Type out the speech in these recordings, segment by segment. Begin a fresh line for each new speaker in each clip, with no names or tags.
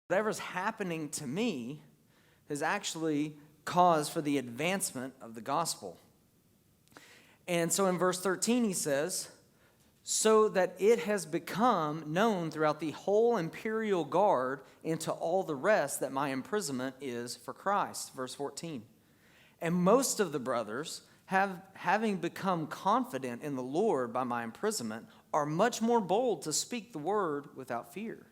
whatever's happening to me is actually cause for the advancement of the gospel. And so in verse 13 he says, so that it has become known throughout the whole imperial guard and to all the rest that my imprisonment is for Christ. Verse 14. And most of the brothers, having become confident in the Lord by my imprisonment, are much more bold to speak the word without fear.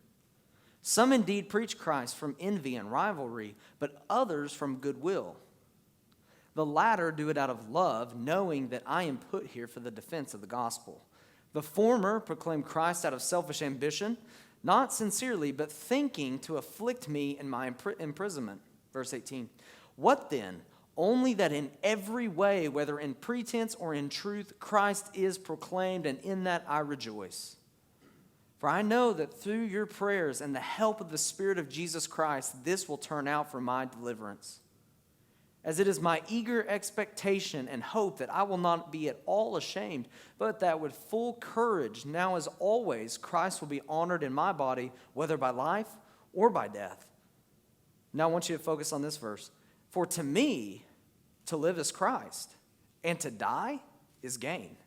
Some indeed preach Christ from envy and rivalry, but others from goodwill. The latter do it out of love, knowing that I am put here for the defense of the gospel. The former proclaim Christ out of selfish ambition, not sincerely, but thinking to afflict me in my imprisonment. Verse 18. What then? Only that in every way, whether in pretense or in truth, Christ is proclaimed, and in that I rejoice. For I know that through your prayers and the help of the Spirit of Jesus Christ, this will turn out for my deliverance. As it is my eager expectation and hope that I will not be at all ashamed, but that with full courage, now as always, Christ will be honored in my body, whether by life or by death. Now I want you to focus on this verse. For to me, to live is Christ, and to die is gain.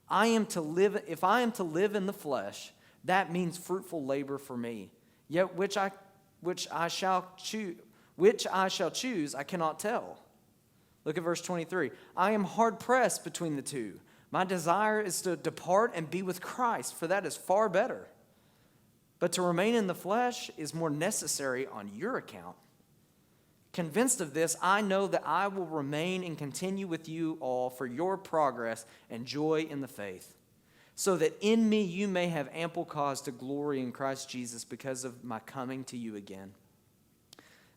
If I am to live in the flesh, that means fruitful labor for me. Yet which I shall choose, I cannot tell. Look at verse 23. I am hard pressed between the two. My desire is to depart and be with Christ, for that is far better. But to remain in the flesh is more necessary on your account. Convinced of this, I know that I will remain and continue with you all for your progress and joy in the faith, so that in me you may have ample cause to glory in Christ Jesus because of my coming to you again.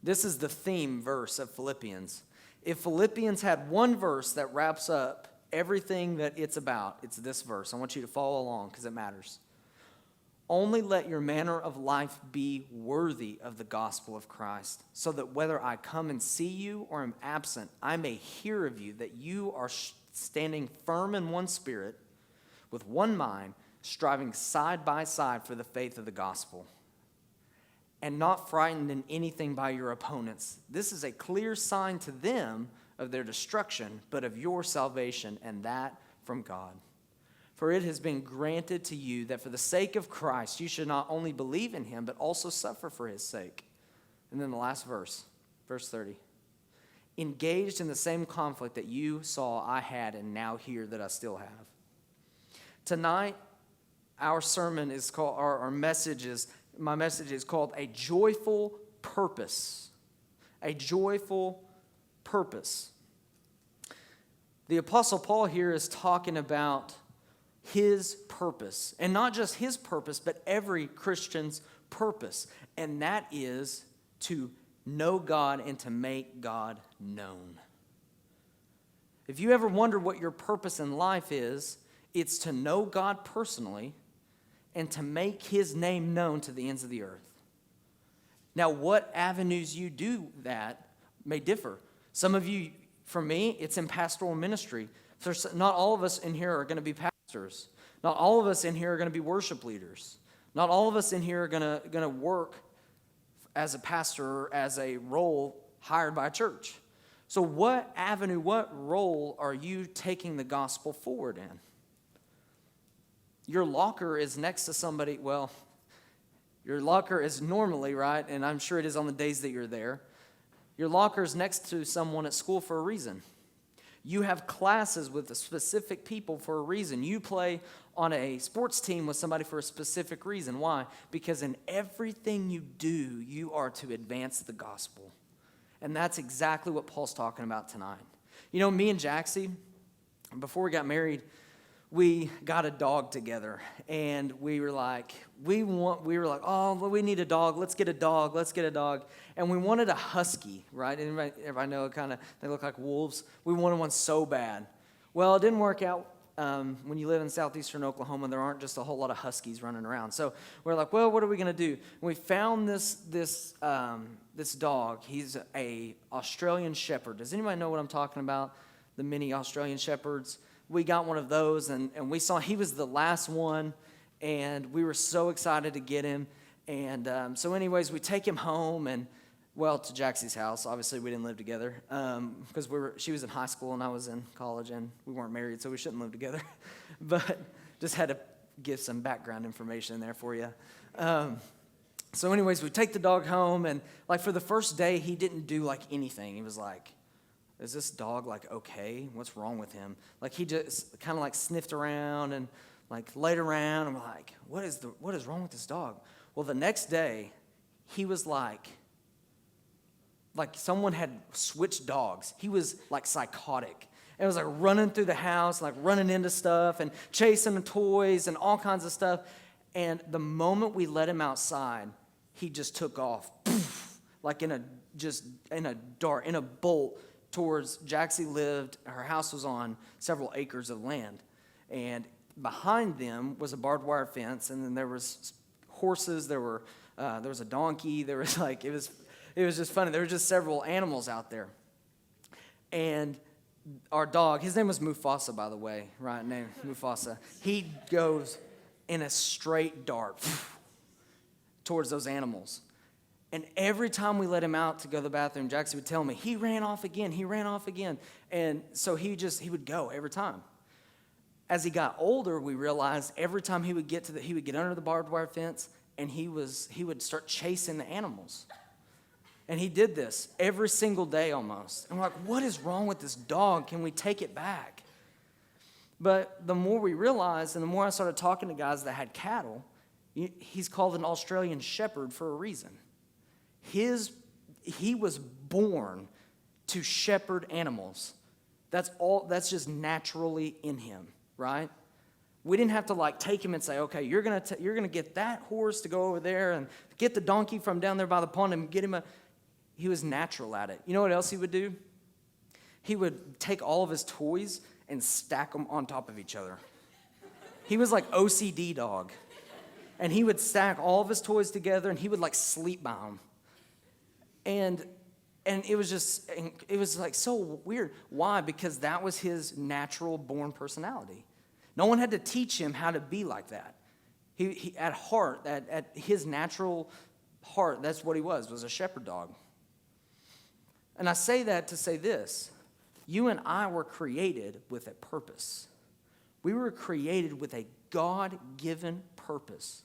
This is the theme verse of Philippians. If Philippians had one verse that wraps up everything that it's about, it's this verse. I want you to follow along because it matters. Only let your manner of life be worthy of the gospel of Christ, so that whether I come and see you or am absent, I may hear of you that you are standing firm in one spirit, with one mind, striving side by side for the faith of the gospel, and not frightened in anything by your opponents. This is a clear sign to them of their destruction, but of your salvation, and that from God. For it has been granted to you that for the sake of Christ, you should not only believe in him, but also suffer for his sake. And then the last verse, verse 30. Engaged in the same conflict that you saw I had and now hear that I still have. Tonight, our sermon is called, my message is called A Joyful Purpose. A joyful purpose. The Apostle Paul here is talking about his purpose, and not just his purpose, but every Christian's purpose, and that is to know God and to make God known. If you ever wonder what your purpose in life is, it's to know God personally and to make his name known to the ends of the earth. Now, what avenues you do that may differ. Some of you, for me, it's in pastoral ministry. Not all of us in here are going to be pastors. Not all of us in here are going to be worship leaders. Not all of us in here are going to work as a pastor or as a role hired by a church. So what avenue, what role are you taking the gospel forward in? Your locker is next to somebody, well, your locker is normally, right, and I'm sure it is on the days that you're there, your locker is next to someone at school for a reason. You have classes with the specific people for a reason. You play on a sports team with somebody for a specific reason. Why? Because in everything you do, you are to advance the gospel. And that's exactly what Paul's talking about tonight. You know, me and Jaxie, before we got married, we got a dog together, and we were like, oh, we need a dog. Let's get a dog. And we wanted a husky, right? Everybody know they look like wolves. We wanted one so bad. Well, it didn't work out. When you live in southeastern Oklahoma, there aren't just a whole lot of huskies running around. So we're like, well, what are we going to do? And we found this dog. He's a Australian Shepherd. Does anybody know what I'm talking about? The mini Australian Shepherds. We got one of those, and we saw he was the last one, and we were so excited to get him. And so anyways, we take him home and, to Jaxie's house. Obviously, we didn't live together because she was in high school and I was in college, and we weren't married, so we shouldn't live together. But just had to give some background information there for you. So anyways, we take the dog home, and like for the first day, he didn't do like anything. He was like, is this dog like okay? What's wrong with him? Like he just kind of like sniffed around and like laid around. And we're like, what is wrong with this dog? Well, the next day, he was like someone had switched dogs. He was like psychotic. And it was like running through the house, like running into stuff and chasing the toys and all kinds of stuff. And the moment we let him outside, he just took off, like in a bolt towards Jaxie lived. Her house was on several acres of land, and behind them was a barbed wire fence, and then there was horses. There was a donkey. There was it was just funny. There were just several animals out there, and our dog, his name was Mufasa, by the way, right? Name Mufasa. He goes in a straight dart towards those animals. And every time we let him out to go to the bathroom, Jaxie would tell me, he ran off again. And so he would go every time. As he got older, we realized every time he would get under the barbed wire fence, and he would start chasing the animals. And he did this every single day almost. And we're like, what is wrong with this dog? Can we take it back? But the more we realized, and the more I started talking to guys that had cattle, he's called an Australian shepherd for a reason. He was born to shepherd animals. That's just naturally in him, right? We didn't have to take him and say, okay, you're gonna get that horse to go over there and get the donkey from down there by the pond and get him he was natural at it. You know what else he would do? He would take all of his toys and stack them on top of each other. He was like OCD dog. And he would stack all of his toys together, and he would sleep by them. And it was so weird. Why? Because that was his natural born personality. No one had to teach him how to be like that. He at heart, at his natural heart, that's what he was a shepherd dog. And I say that to say this. You and I were created with a purpose. We were created with a God-given purpose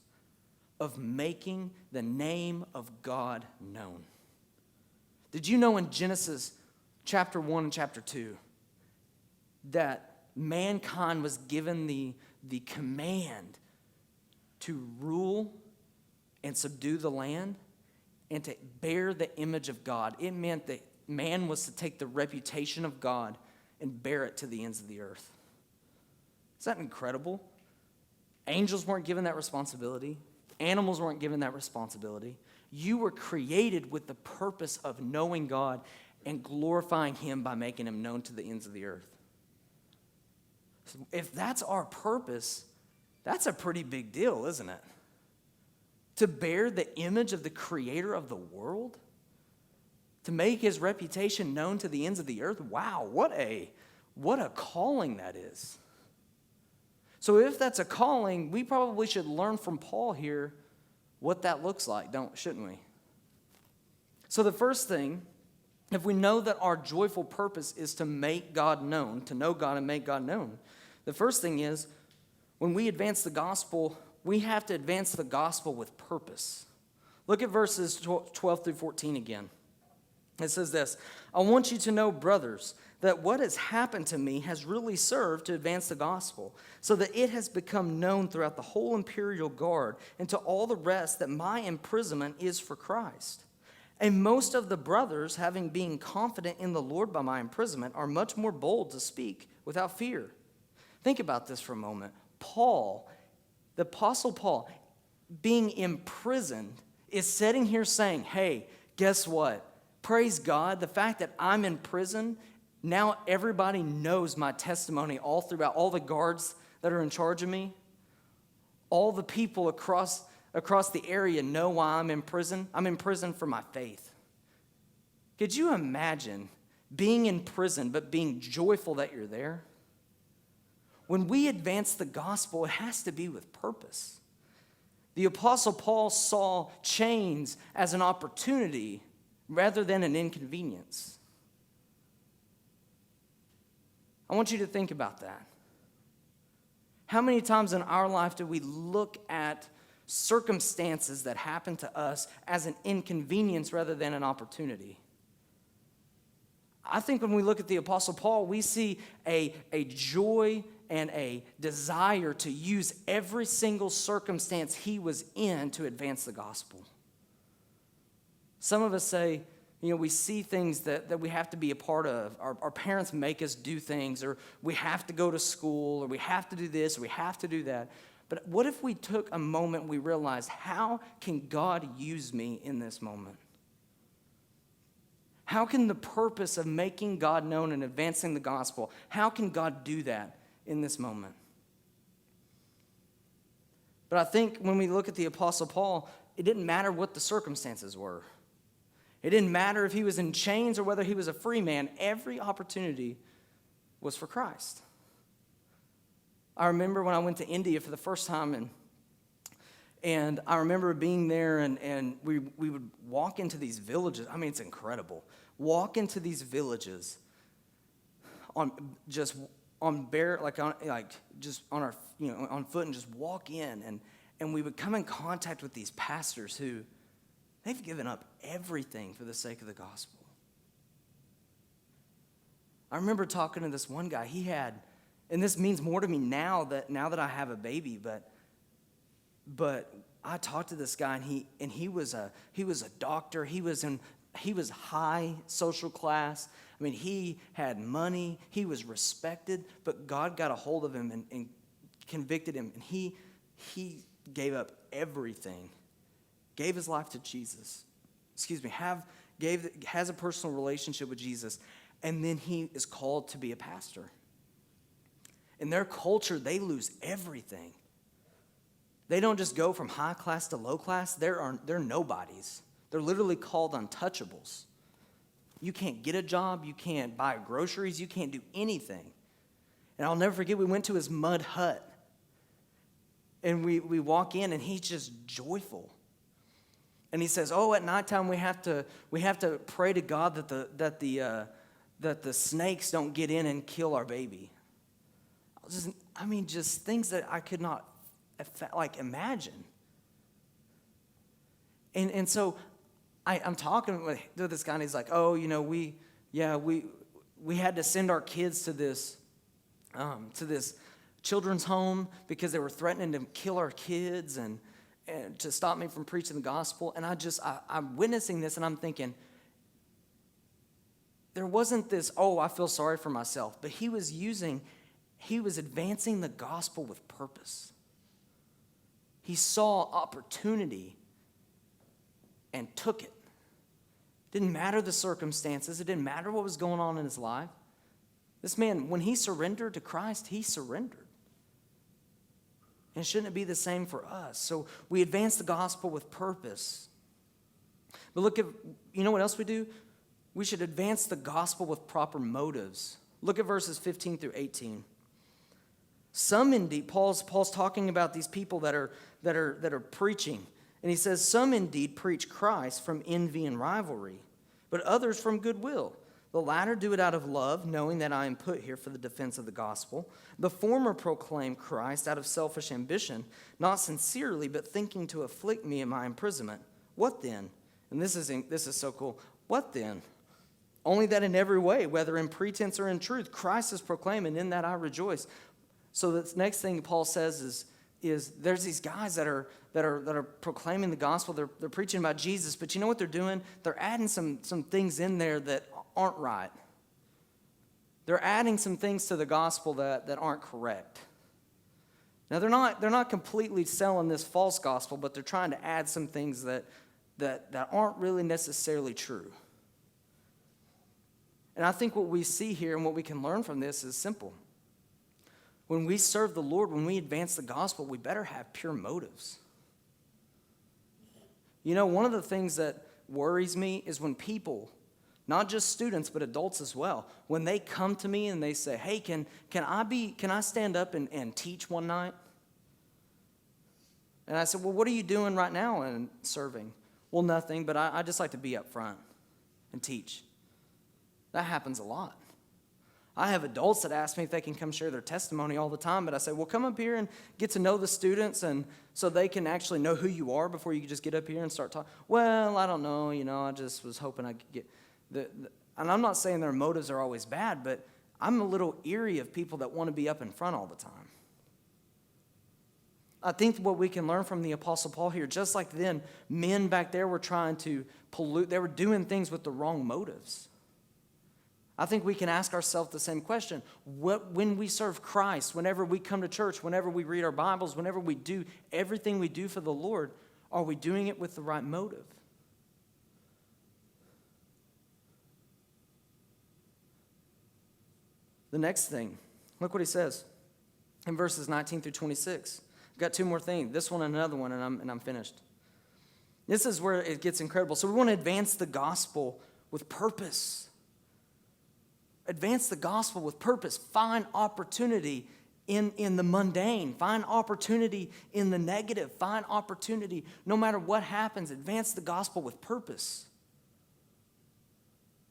of making the name of God known. Did you know in Genesis chapter 1 and chapter 2 that mankind was given the command to rule and subdue the land and to bear the image of God? It meant that man was to take the reputation of God and bear it to the ends of the earth. Is that incredible? Angels weren't given that responsibility. Animals weren't given that responsibility. You were created with the purpose of knowing God and glorifying Him by making Him known to the ends of the earth. So if that's our purpose, that's a pretty big deal, isn't it? To bear the image of the Creator of the world? To make His reputation known to the ends of the earth? Wow, what a calling that is. So if that's a calling, we probably should learn from Paul here what that looks like, shouldn't we? So the first thing, if we know that our joyful purpose is to make God known, to know God and make God known, the first thing is when we advance the gospel, we have to advance the gospel with purpose. Look at verses 12 through 14 again. It says this, I want you to know, brothers, that what has happened to me has really served to advance the gospel, so that it has become known throughout the whole imperial guard and to all the rest that my imprisonment is for Christ. And most of the brothers, having been confident in the Lord by my imprisonment, are much more bold to speak without fear. Think about this for a moment. Paul, the Apostle Paul, being imprisoned, is sitting here saying, hey, guess what? Praise God, the fact that I'm in prison, now everybody knows my testimony all throughout, all the guards that are in charge of me, all the people across the area know why I'm in prison. I'm in prison for my faith. Could you imagine being in prison but being joyful that you're there? When we advance the gospel, it has to be with purpose. The Apostle Paul saw chains as an opportunity rather than an inconvenience. I want you to think about that. How many times in our life do we look at circumstances that happen to us as an inconvenience rather than an opportunity? I think when we look at the Apostle Paul, we see a joy and a desire to use every single circumstance he was in to advance the gospel. Some of us say, we see things that we have to be a part of. Our parents make us do things, or we have to go to school, or we have to do this, or we have to do that. But what if we took a moment and we realized, how can God use me in this moment? How can the purpose of making God known and advancing the gospel, how can God do that in this moment? But I think when we look at the Apostle Paul, it didn't matter what the circumstances were. It didn't matter if he was in chains or whether he was a free man. Every opportunity was for Christ. I remember when I went to India for the first time, and I remember being there, and we would walk into these villages. I mean, it's incredible. Walk into these villages on foot, and just walk in, and we would come in contact with these pastors who they've given up everything for the sake of the gospel. I remember talking to this one guy. He had, and this means more to me now that I have a baby, but I talked to this guy, and he was a doctor. He was high social class. I mean, he had money. He was respected, but God got a hold of him and convicted him, and he gave up everything. Gave his life to Jesus. Has a personal relationship with Jesus, and then he is called to be a pastor. In their culture, they lose everything. They don't just go from high class to low class. They're nobodies. They're literally called untouchables. You can't get a job. You can't buy groceries. You can't do anything. And I'll never forget, we went to his mud hut. And we walk in, and he's just joyful. And he says, at nighttime we have to pray to God that the snakes don't get in and kill our baby. Just things that I could not imagine. And so I'm talking with this guy, and he's like, we had to send our kids to this children's home because they were threatening to kill our kids and to stop me from preaching the gospel. And I'm witnessing this, and I'm thinking, there wasn't this, I feel sorry for myself, but he was advancing the gospel with purpose. He saw opportunity and took it. Didn't matter the circumstances. It didn't matter what was going on in his life. This man, when he surrendered to Christ, he surrendered. And shouldn't it be the same for us? So we advance the gospel with purpose. But look at, what else we do? We should advance the gospel with proper motives. Look at verses 15 through 18. Some indeed, Paul's talking about these people that are preaching. And he says, some indeed preach Christ from envy and rivalry, but others from goodwill. The latter do it out of love, knowing that I am put here for the defense of the gospel. The former proclaim Christ out of selfish ambition, not sincerely, but thinking to afflict me in my imprisonment. What then? And this is so cool. What then? Only that in every way, whether in pretense or in truth, Christ is proclaimed, and in that I rejoice. So the next thing Paul says is there's these guys that are proclaiming the gospel. They're preaching about Jesus, but you know what they're doing? They're adding some things in there that aren't right. They're adding some things to the gospel that aren't correct. Now they're not completely selling this false gospel, but they're trying to add some things that aren't really necessarily true. And I think what we see here and what we can learn from this is simple. When we serve the Lord, when we advance the gospel, we better have pure motives. One of the things that worries me is when people, not just students, but adults as well, when they come to me and they say, hey, can I stand up and teach one night? And I said, well, what are you doing right now in serving? Well, nothing, but I just like to be up front and teach. That happens a lot. I have adults that ask me if they can come share their testimony all the time, but I say, well, come up here and get to know the students and so they can actually know who you are before you just get up here and start talking. Well, I don't know, I just was hoping I could get and I'm not saying their motives are always bad, but I'm a little eerie of people that want to be up in front all the time. I think what we can learn from the Apostle Paul here, just like then, men back there were trying to pollute, they were doing things with the wrong motives. I think we can ask ourselves the same question. When we serve Christ, whenever we come to church, whenever we read our Bibles, whenever we do everything we do for the Lord, are we doing it with the right motive? The next thing, look what he says in verses 19 through 26. I've got two more things, this one and another one, and I'm finished. This is where it gets incredible. So we want to advance the gospel with purpose. Advance the gospel with purpose. Find opportunity in the mundane. Find opportunity in the negative. Find opportunity no matter what happens. Advance the gospel with purpose.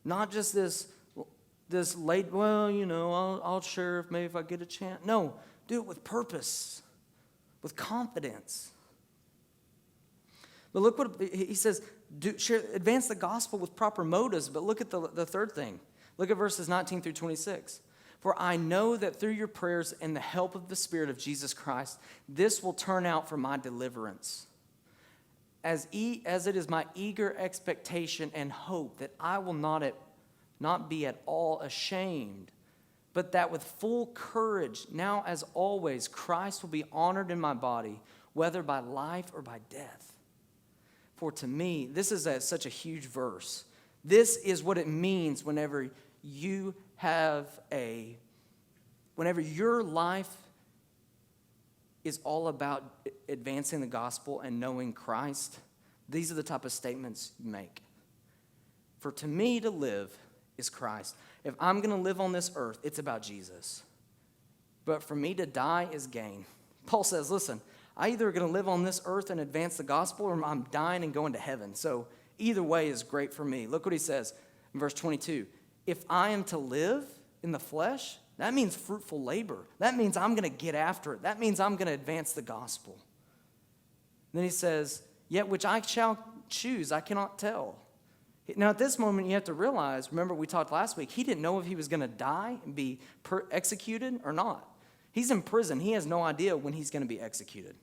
Not just this late, I'll share maybe if I get a chance. No, do it with purpose, with confidence. But look what he says, advance the gospel with proper motives. But look at the third thing. Look at verses 19 through 26. For I know that through your prayers and the help of the Spirit of Jesus Christ, this will turn out for my deliverance. As it is my eager expectation and hope that I will not be at all ashamed, but that with full courage, now as always, Christ will be honored in my body, whether by life or by death. For to me, this is such a huge verse. This is what it means whenever your life is all about advancing the gospel and knowing Christ. These are the type of statements you make. For to me to live is Christ. If I'm going to live on this earth, it's about Jesus. But for me to die is gain. Paul says, listen, I either going to live on this earth and advance the gospel, or I'm dying and going to heaven. So either way is great for me. Look what he says in verse 22. If I am to live in the flesh, that means fruitful labor. That means I'm going to get after it. That means I'm going to advance the gospel. Then he says, yet which I shall choose, I cannot tell. Now, at this moment, you have to realize, remember we talked last week, he didn't know if he was going to die and be executed or not. He's in prison. He has no idea when he's going to be executed.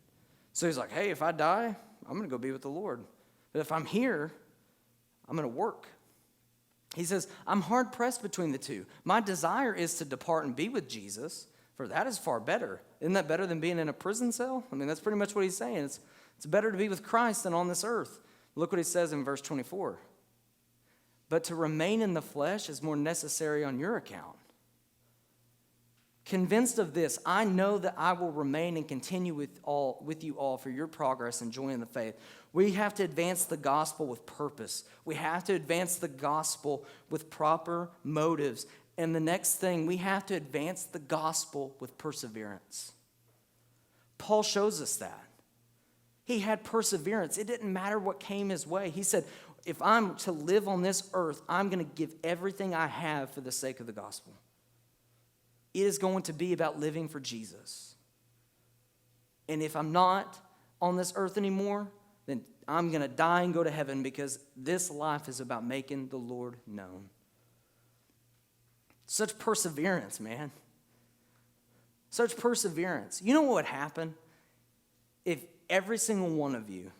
So he's like, hey, if I die, I'm going to go be with the Lord. But if I'm here, I'm going to work. He says, I'm hard-pressed between the two. My desire is to depart and be with Jesus, for that is far better. Isn't that better than being in a prison cell? I mean, that's pretty much what he's saying. It's better to be with Christ than on this earth. Look what he says in verse 24. But to remain in the flesh is more necessary on your account. Convinced of this, I know that I will remain and continue with you all for your progress and joy in the faith. We have to advance the gospel with purpose. We have to advance the gospel with proper motives. And the next thing, we have to advance the gospel with perseverance. Paul shows us that. He had perseverance. It didn't matter what came his way. He said, if I'm to live on this earth, I'm going to give everything I have for the sake of the gospel. It is going to be about living for Jesus. And if I'm not on this earth anymore, then I'm going to die and go to heaven, because this life is about making the Lord known. Such perseverance, man. Such perseverance. You know what would happen if every single one of you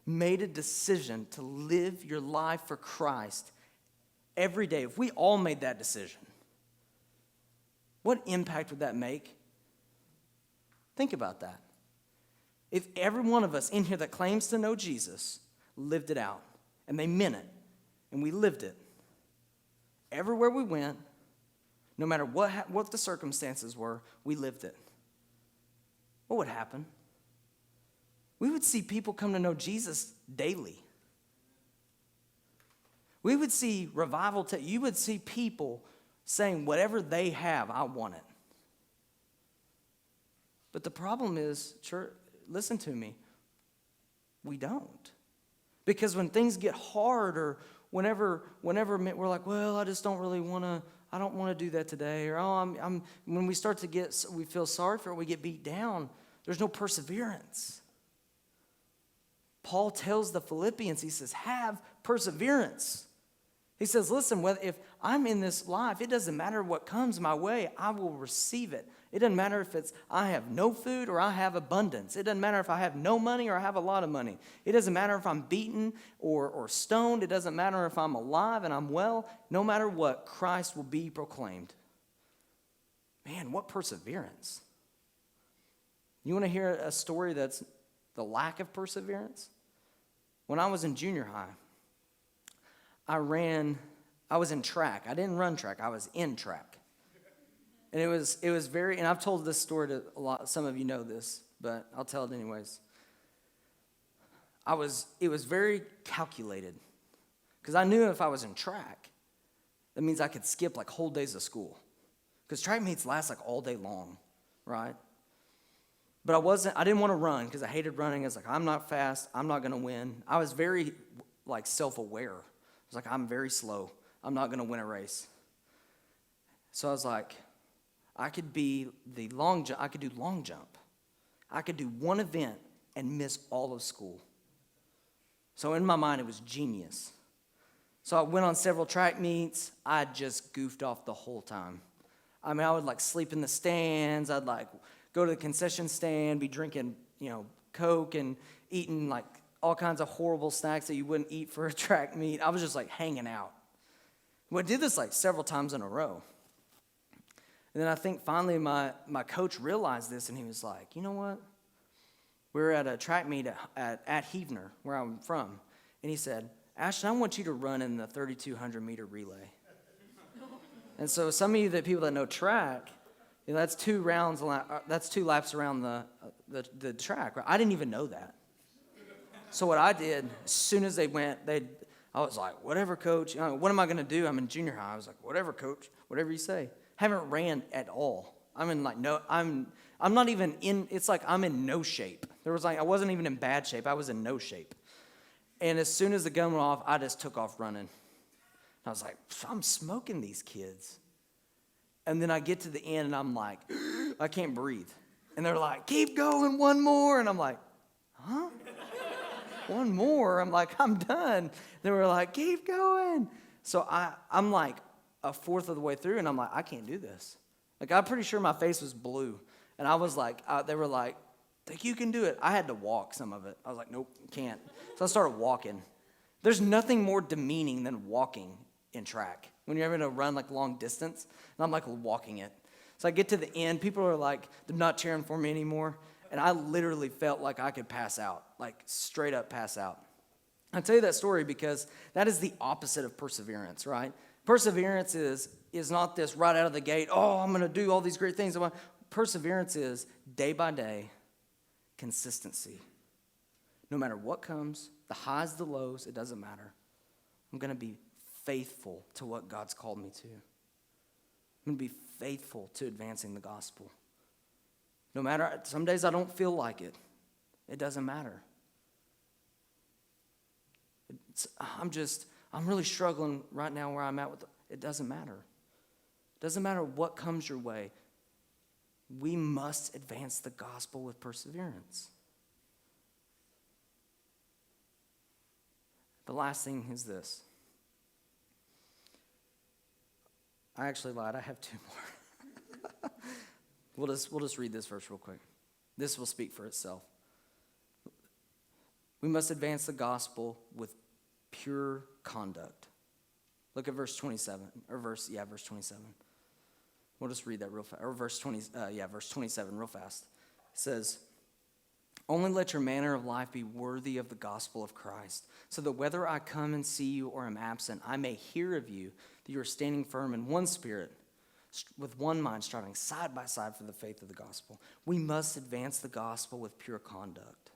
made a decision to live your life for Christ every day? If we all made that decision, what impact would that make? Think about that. If every one of us in here that claims to know Jesus lived it out, and they meant it, and we lived it, everywhere we went, no matter what the circumstances were, we lived it, what would happen? We would see people come to know Jesus daily. We would see revival. You would see people saying, whatever they have, I want it. But the problem is, church, listen to me, We don't. Because when things get hard, or whenever we're like, well, I just don't really want to, I don't want to do that today, or when we start to we feel sorry for it, we get beat down, there's no perseverance. Paul tells the Philippians, he says, have perseverance. He says, listen, if I'm in this life, it doesn't matter what comes my way, I will receive it. It doesn't matter if it's I have no food or I have abundance. It doesn't matter if I have no money or I have a lot of money. It doesn't matter if I'm beaten or stoned. It doesn't matter if I'm alive and I'm well. No matter what, Christ will be proclaimed. Man, what perseverance. You want to hear a story that's the lack of perseverance? When I was in junior high, I was in track. I didn't run track. I was in track. And it was very, and I've told this story to a lot, some of you know this, but I'll tell it anyways. It was very calculated, because I knew if I was in track, that means I could skip like whole days of school, because track meets last like all day long, right? But I didn't want to run because I hated running. I was like, I'm not fast. I'm not going to win. I was very like self-aware. I was like, I'm very slow. I'm not going to win a race. So I was like, I could be the long jump. I could do long jump. I could do one event and miss all of school. So in my mind, it was genius. So I went on several track meets. I just goofed off the whole time. I mean, I would like sleep in the stands. I'd like go to the concession stand, be drinking, Coke and eating like all kinds of horrible snacks that you wouldn't eat for a track meet. I was just like hanging out. I did this like several times in a row. And then I think finally my coach realized this, and he was like, you know what? We were at a track meet at Heavener, where I'm from. And he said, Ashton, I want you to run in the 3,200 meter relay. And so some of you people that know track, that's 2 rounds. That's 2 laps around the track. Right? I didn't even know that. So what I did, as soon as they went, I was like, whatever, coach. What am I going to do? I'm in junior high. I was like, whatever, coach. Whatever you say. Haven't ran at all. I'm not even in. It's like I'm in no shape. I wasn't even in bad shape. I was in no shape. And as soon as the gun went off, I just took off running. I was like, I'm smoking these kids. And then I get to the end, and I'm like, I can't breathe. And they're like, keep going, one more. And I'm like, huh? One more? I'm like, I'm done. They were like, keep going. So I'm like a fourth of the way through, and I'm like, I can't do this. Like, I'm pretty sure my face was blue. And I was like, they were like, you can do it. I had to walk some of it. I was like, nope, can't. So I started walking. There's nothing more demeaning than walking in track. When you're having to run like long distance, and I'm like walking it. So I get to the end, people are like, they're not cheering for me anymore. And I literally felt like I could pass out, like straight up pass out. I tell you that story because that is the opposite of perseverance, right? Perseverance is not this right out of the gate, I'm going to do all these great things. Perseverance is day by day consistency. No matter what comes, the highs, the lows, it doesn't matter. I'm going to be faithful to what God's called me to. I'm going to be faithful to advancing the gospel. No matter, some days I don't feel like it. It doesn't matter. I'm really struggling right now where I'm at with it. Doesn't matter. It doesn't matter what comes your way. We must advance the gospel with perseverance. The last thing is this. I actually lied. I have 2 more. We'll just read this verse real quick. This will speak for itself. We must advance the gospel with pure conduct. Look at verse 27, verse 27. We'll just read that real fast. Or verse 27 real fast. It says, only let your manner of life be worthy of the gospel of Christ, so that whether I come and see you or am absent, I may hear of you that you are standing firm in one spirit, with one mind, striving side by side for the faith of the gospel. We must advance the gospel with pure conduct.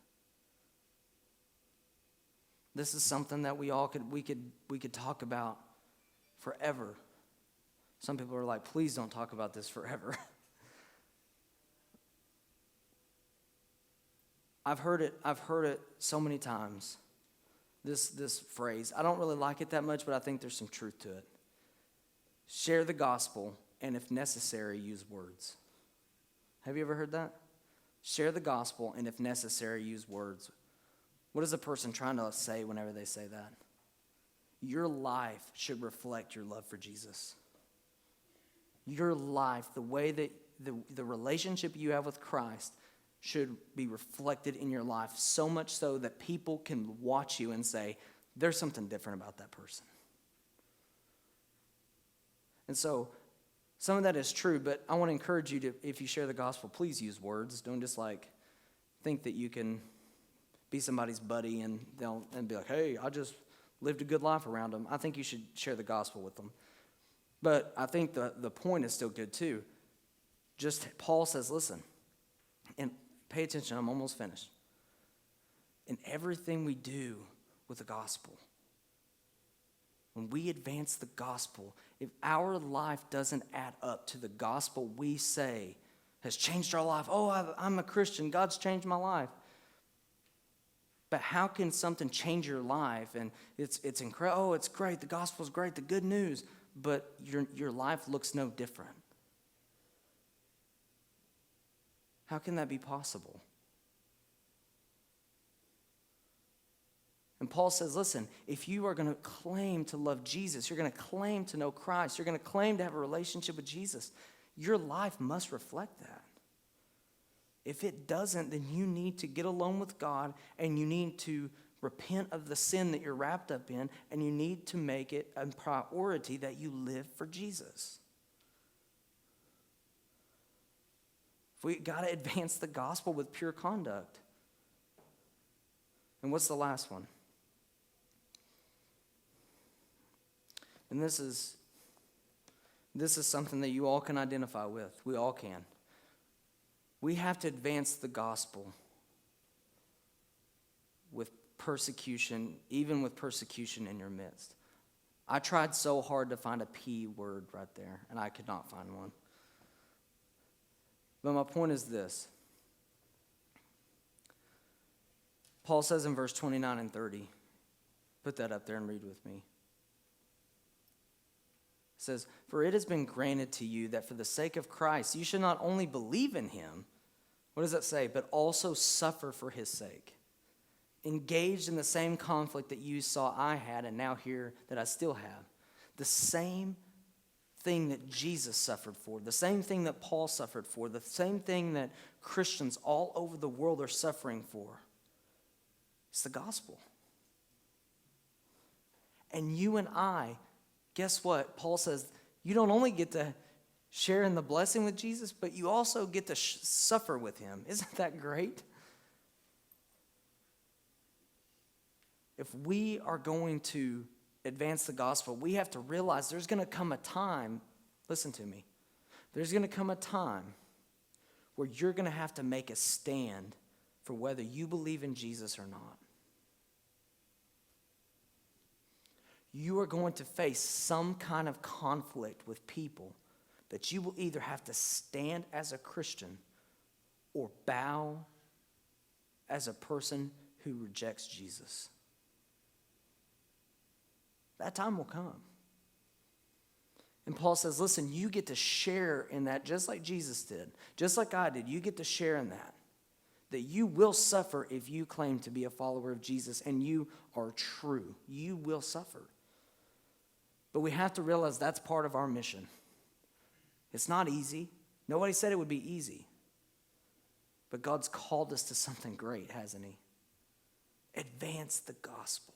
This is something that we could talk about forever. Some people are like, please don't talk about this forever. I've heard it so many times. This phrase. I don't really like it that much, but I think there's some truth to it. Share the gospel, and if necessary, use words. Have you ever heard that? Share the gospel, and if necessary, use words. What is a person trying to say whenever they say that? Your life should reflect your love for Jesus. Your life, the way that the relationship you have with Christ should be reflected in your life, so much so that people can watch you and say, there's something different about that person. And so, some of that is true, but I want to encourage you to, if you share the gospel, please use words. Don't just think that you can be somebody's buddy and be like, hey, I just lived a good life around them. I think you should share the gospel with them. But I think the point is still good too. Just Paul says, listen, and pay attention, I'm almost finished. In everything we do with the gospel, when we advance the gospel, if our life doesn't add up to the gospel we say has changed our life, I'm a Christian, God's changed my life. But how can something change your life? And it's incredible. Oh, it's great. The gospel's great. The good news. But your life looks no different. How can that be possible? And Paul says, listen, if you are going to claim to love Jesus, you're going to claim to know Christ, you're going to claim to have a relationship with Jesus, your life must reflect that. If it doesn't, then you need to get alone with God and you need to repent of the sin that you're wrapped up in, and you need to make it a priority that you live for Jesus. We got to advance the gospel with pure conduct. And what's the last one? And this is something that you all can identify with. We all can. We have to advance the gospel with persecution, even with persecution in your midst. I tried so hard to find a P word right there, and I could not find one. But my point is this. Paul says in verse 29 and 30, put that up there and read with me. It says, for it has been granted to you that for the sake of Christ, you should not only believe in him, what does that say? But also suffer for his sake. Engaged in the same conflict that you saw I had and now hear that I still have. The same thing that Jesus suffered for, the same thing that Paul suffered for, the same thing that Christians all over the world are suffering for. It's the gospel. And you and I, guess what? Paul says, you don't only get to share in the blessing with Jesus, but you also get to suffer with him. Isn't that great? If we are going to advance the gospel, we have to realize there's going to come a time, listen to me, there's going to come a time where you're going to have to make a stand for whether you believe in Jesus or not. You are going to face some kind of conflict with people that you will either have to stand as a Christian or bow as a person who rejects Jesus. That time will come. And Paul says, listen, you get to share in that just like Jesus did, just like I did. You get to share in that. That you will suffer if you claim to be a follower of Jesus and you are true. You will suffer. But we have to realize that's part of our mission. It's not easy. Nobody said it would be easy. But God's called us to something great, hasn't he? Advance the gospel.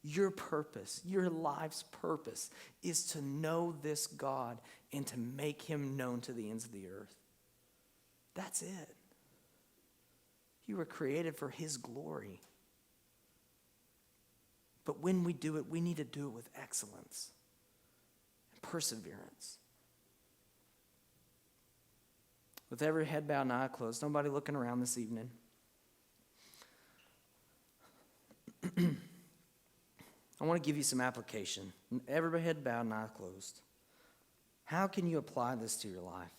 Your purpose, your life's purpose, is to know this God and to make him known to the ends of the earth. That's it. You were created for his glory. But when we do it, we need to do it with excellence and perseverance. With every head bowed and eye closed, nobody looking around this evening. I want to give you some application. Everybody head bowed and eye closed. How can you apply this to your life?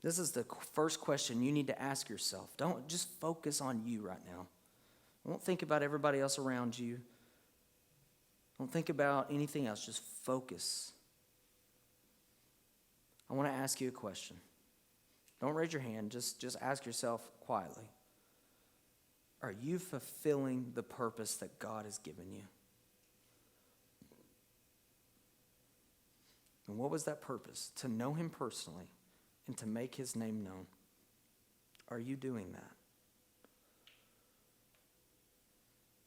This is the first question you need to ask yourself. Don't just focus on you right now. Don't think about everybody else around you. Don't think about anything else. Just focus. I want to ask you a question. Don't raise your hand. Just ask yourself quietly. Are you fulfilling the purpose that God has given you? And what was that purpose? To know him personally and to make his name known. Are you doing that?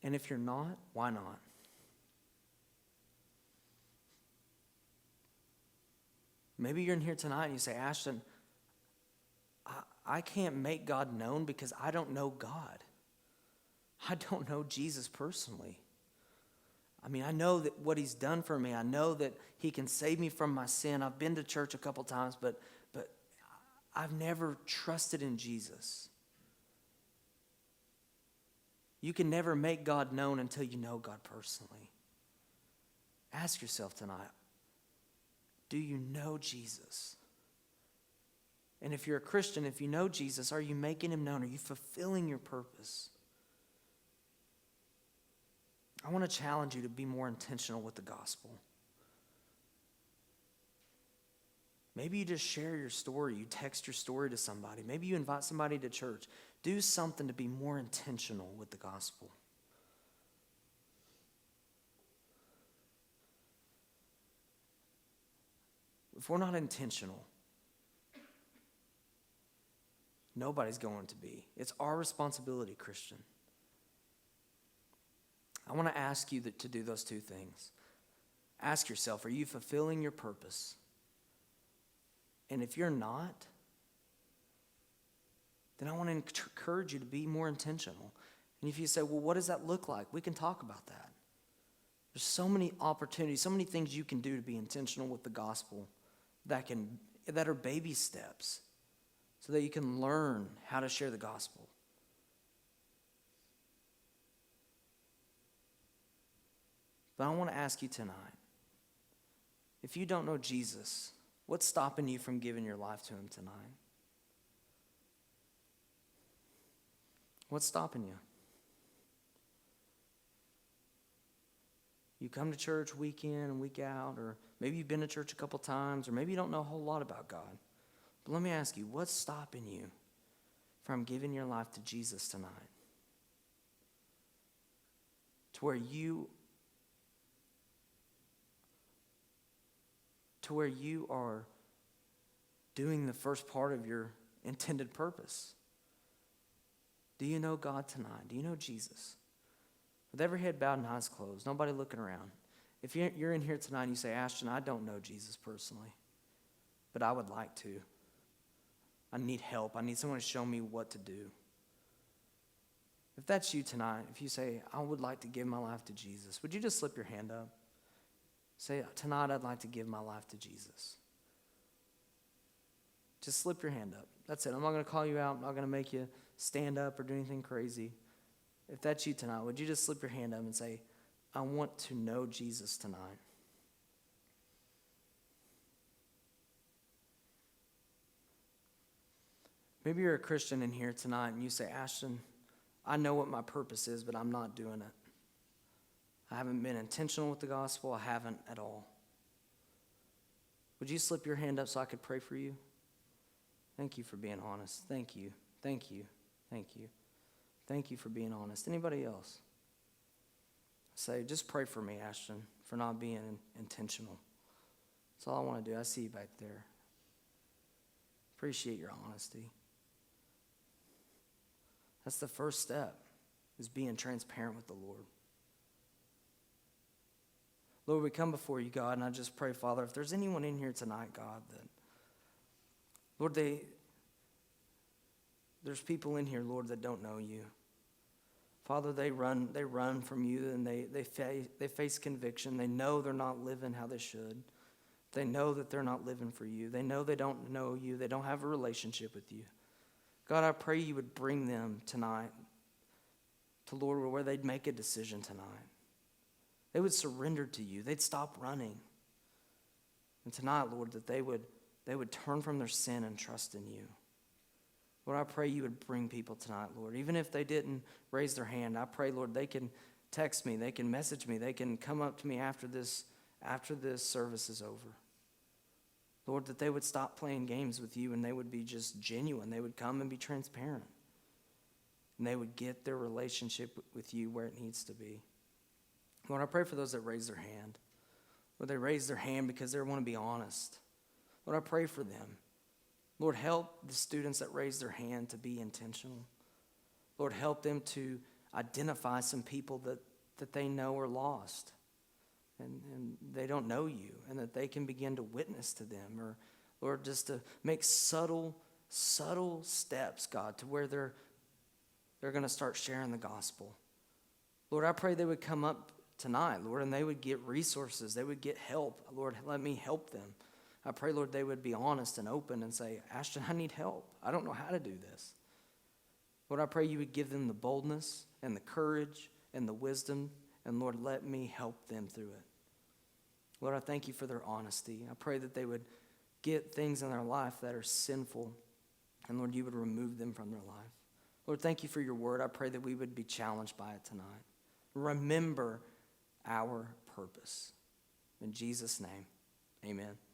And if you're not, why not? Maybe you're in here tonight and you say, Ashton, I can't make God known because I don't know God. I don't know Jesus personally. I mean, I know that what he's done for me. I know that he can save me from my sin. I've been to church a couple times, but I've never trusted in Jesus. You can never make God known until you know God personally. Ask yourself tonight, do you know Jesus? And if you're a Christian, if you know Jesus, are you making him known? Are you fulfilling your purpose? I want to challenge you to be more intentional with the gospel. Maybe you just share your story. You text your story to somebody. Maybe you invite somebody to church. Do something to be more intentional with the gospel. If we're not intentional, nobody's going to be. It's our responsibility, Christian. I want to ask you to do those two things. Ask yourself, are you fulfilling your purpose? And if you're not, then I want to encourage you to be more intentional. And if you say, well, what does that look like? We can talk about that. There's so many opportunities, so many things you can do to be intentional with the gospel that are baby steps so that you can learn how to share the gospel. But I want to ask you tonight, if you don't know Jesus, what's stopping you from giving your life to him tonight? What's stopping you? You come to church week in and week out, or maybe you've been to church a couple times, or maybe you don't know a whole lot about God. But let me ask you, what's stopping you from giving your life to Jesus tonight? To where you are doing the first part of your intended purpose. Do you know God tonight? Do you know Jesus? With every head bowed and eyes closed, nobody looking around. If you're in here tonight and you say, Ashton, I don't know Jesus personally, but I would like to. I need help. I need someone to show me what to do. If that's you tonight, if you say, I would like to give my life to Jesus, would you just slip your hand up? Say, tonight I'd like to give my life to Jesus. Just slip your hand up. That's it. I'm not going to call you out. I'm not going to make you stand up or do anything crazy. If that's you tonight, would you just slip your hand up and say, I want to know Jesus tonight? Maybe you're a Christian in here tonight and you say, Ashton, I know what my purpose is, but I'm not doing it. I haven't been intentional with the gospel. I haven't at all. Would you slip your hand up so I could pray for you? Thank you for being honest. Thank you. Thank you. Thank you. Thank you for being honest. Anybody else? Say, just pray for me, Ashton, for not being intentional. That's all I want to do. I see you back there. Appreciate your honesty. That's the first step, is being transparent with the Lord. Lord, we come before you, God, and I just pray, Father, if there's anyone in here tonight, God, that, Lord, there's people in here, Lord, that don't know you. Father, they run from you, and they face conviction. They know they're not living how they should. They know that they're not living for you. They know they don't know you. They don't have a relationship with you. God, I pray you would bring them tonight to, Lord, where they'd make a decision tonight. They would surrender to you. They'd stop running. And tonight, Lord, that they would they would turn from their sin and trust in you. Lord, I pray you would bring people tonight, Lord. Even if they didn't raise their hand, I pray, Lord, they can text me, they can message me, they can come up to me after this service is over. Lord, that they would stop playing games with you and they would be just genuine. They would come and be transparent. And they would get their relationship with you where it needs to be. Lord, I pray for those that raise their hand. Lord, they raise their hand because they want to be honest. Lord, I pray for them. Lord, help the students that raise their hand to be intentional. Lord, help them to identify some people that they know are lost and they don't know you, and that they can begin to witness to them, or Lord, just to make subtle steps, God, to where they're going to start sharing the gospel. Lord, I pray they would come up tonight, Lord, and they would get resources. They would get help. Lord, let me help them. I pray, Lord, they would be honest and open and say, Ashton, I need help. I don't know how to do this. Lord, I pray you would give them the boldness and the courage and the wisdom, and Lord, let me help them through it. Lord, I thank you for their honesty. I pray that they would get things in their life that are sinful, and Lord, you would remove them from their life. Lord, thank you for your word. I pray that we would be challenged by it tonight. Remember our purpose. In Jesus' name, amen.